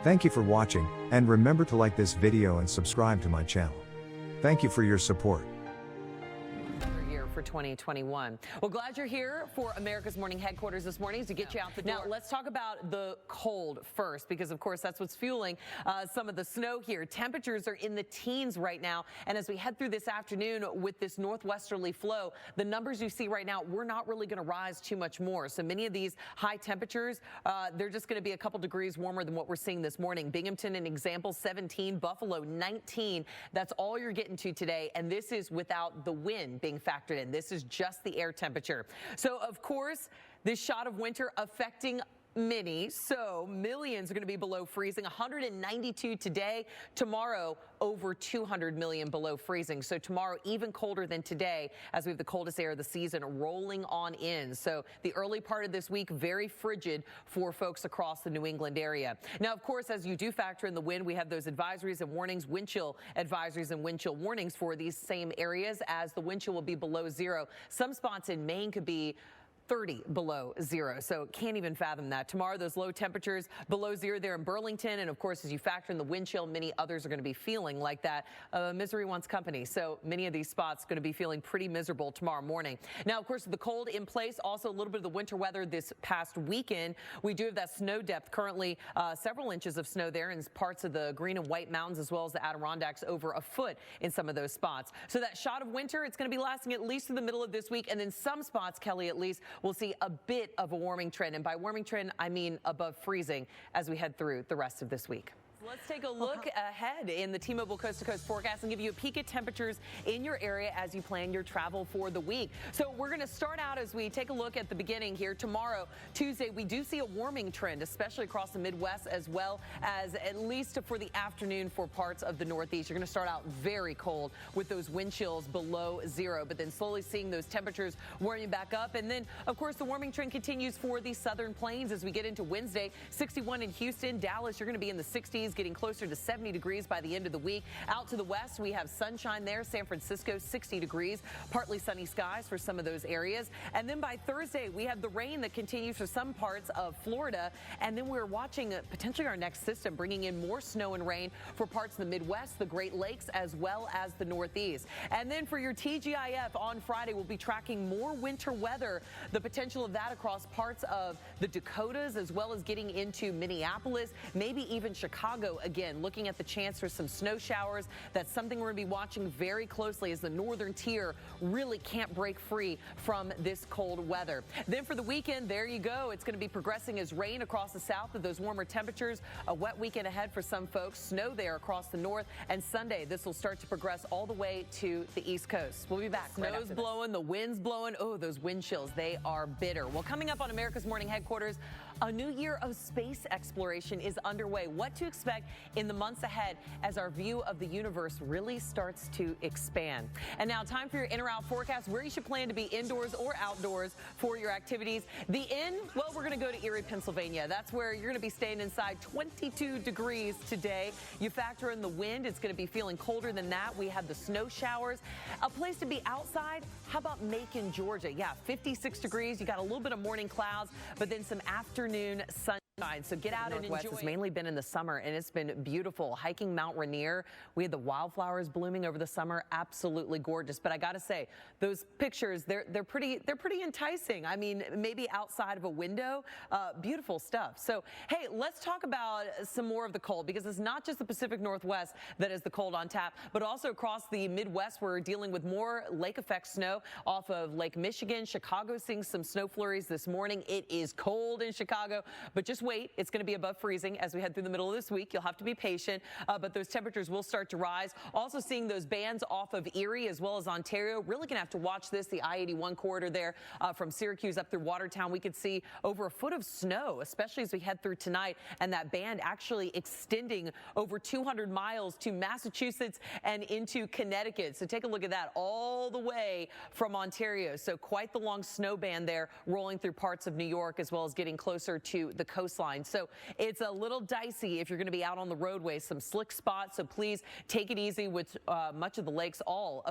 Thank you for watching, and remember to like this video and subscribe to my channel. Thank you for your support. For 2021. Well, glad you're here for America's Morning headquarters this morning to get you out the door. Now, let's talk about the cold first, because of course that's what's fueling some of the snow here. Temperatures are in the teens right now, and as we head through this afternoon with this northwesterly flow, the numbers you see right now, we're not really going to rise too much more. So many of these high temperatures, they're just going to be a couple degrees warmer than what we're seeing this morning. Binghamton, an example, 17, Buffalo, 19. That's all you're getting to today, and this is without the wind being factored in. This is just the air temperature. So, of course, this shot of winter affecting many. So millions are going to be below freezing. 192 today. Tomorrow, over 200 million below freezing. So tomorrow, even colder than today, as we have the coldest air of the season rolling on in. So the early part of this week, very frigid for folks across the New England area. Now, of course, as you do factor in the wind, we have those advisories and warnings, wind chill advisories and wind chill warnings for these same areas, as the wind chill will be below zero. Some spots in Maine could be 30 below zero, so can't even fathom that. Tomorrow, those low temperatures below zero there in Burlington, and of course, as you factor in the wind chill, many others are going to be feeling like that. Misery wants company, so many of these spots going to be feeling pretty miserable tomorrow morning. Now, of course, the cold in place, also a little bit of the winter weather this past weekend. We do have that snow depth currently, several inches of snow there in parts of the Green and White Mountains, as well as the Adirondacks, over a foot in some of those spots. So that shot of winter, it's going to be lasting at least through the middle of this week, and then some spots, Kelly, at least, we'll see a bit of a warming trend. And by warming trend, I mean above freezing as we head through the rest of this week. Let's take a look ahead in the T-Mobile Coast to Coast forecast and give you a peek at temperatures in your area as you plan your travel for the week. So we're going to start out as we take a look at the beginning here. Tomorrow, Tuesday, we do see a warming trend, especially across the Midwest, as well as at least for the afternoon for parts of the Northeast. You're going to start out very cold with those wind chills below zero, but then slowly seeing those temperatures warming back up. And then, of course, the warming trend continues for the southern plains as we get into Wednesday. 61 in Houston, Dallas, you're going to be in the 60s. Getting closer to 70 degrees by the end of the week. Out to the west, we have sunshine there. San Francisco, 60 degrees. Partly sunny skies for some of those areas. And then by Thursday, we have the rain that continues for some parts of Florida. And then we're watching potentially our next system bringing in more snow and rain for parts of the Midwest, the Great Lakes, as well as the Northeast. And then for your TGIF on Friday, we'll be tracking more winter weather. The potential of that across parts of the Dakotas, as well as getting into Minneapolis, maybe even Chicago. Again, looking at the chance for some snow showers. That's something we're going to be watching very closely as the northern tier really can't break free from this cold weather. Then for the weekend, there you go. It's going to be progressing as rain across the south with those warmer temperatures. A wet weekend ahead for some folks. Snow there across the north. And Sunday, this will start to progress all the way to the East Coast. We'll be back. Snow's blowing, the wind's blowing. Oh, those wind chills, they are bitter. Well, coming up on America's Morning headquarters, a new year of space exploration is underway. What to expect in the months ahead as our view of the universe really starts to expand. And now time for your in or out forecast, where you should plan to be indoors or outdoors for your activities. The in, well, we're going to go to Erie, Pennsylvania. That's where you're going to be staying inside. 22 degrees today. You factor in the wind, it's going to be feeling colder than that. We have the snow showers. A place to be outside, how about Macon, Georgia? Yeah, 56 degrees. You got a little bit of morning clouds, but then some afternoon sun. So get out and enjoy. It's mainly been in the summer, and it's been beautiful. Hiking Mount Rainier, we had the wildflowers blooming over the summer, absolutely gorgeous. But I got to say, those pictures, they're pretty enticing. I mean, maybe outside of a window, beautiful stuff. So hey, let's talk about some more of the cold, because it's not just the Pacific Northwest that is the cold on tap, but also across the Midwest. We're dealing with more lake effect snow off of Lake Michigan. Chicago seeing some snow flurries this morning. It is cold in Chicago, but just wait. It's going to be above freezing as we head through the middle of this week. You'll have to be patient, but those temperatures will start to rise. Also seeing those bands off of Erie as well as Ontario. Really going to have to watch this, the I-81 corridor there from Syracuse up through Watertown. We could see over a foot of snow, especially as we head through tonight, and that band actually extending over 200 miles to Massachusetts and into Connecticut. So take a look at that all the way from Ontario. So quite the long snow band there rolling through parts of New York, as well as getting closer to the coast coastline. So it's a little dicey if you're going to be out on the roadway. Some slick spots, so please take it easy with much of the lakes all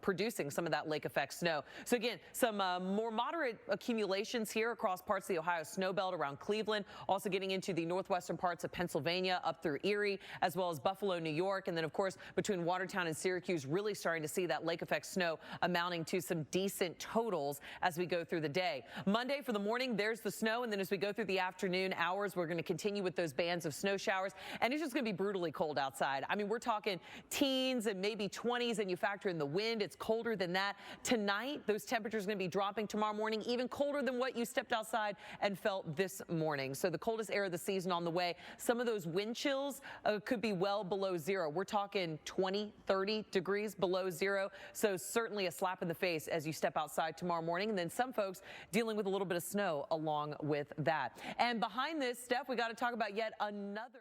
producing some of that lake effect snow. So again, some more moderate accumulations here across parts of the Ohio snow belt around Cleveland, also getting into the northwestern parts of Pennsylvania up through Erie, as well as Buffalo, New York, and then of course between Watertown and Syracuse, really starting to see that lake effect snow amounting to some decent totals as we go through the day. Monday for the morning, there's the snow, and then as we go through the afternoon hours, we're going to continue with those bands of snow showers, and it's just going to be brutally cold outside. I mean, we're talking teens and maybe 20s, and you factor in the wind, it's colder than that. Tonight, those temperatures are going to be dropping. Tomorrow morning, even colder than what you stepped outside and felt this morning. So the coldest air of the season on the way. Some of those wind chills could be well below zero. We're talking 20, 30 degrees below zero. So certainly a slap in the face as you step outside tomorrow morning. And then some folks dealing with a little bit of snow along with that. And behind this, Steph, we got to talk about yet another.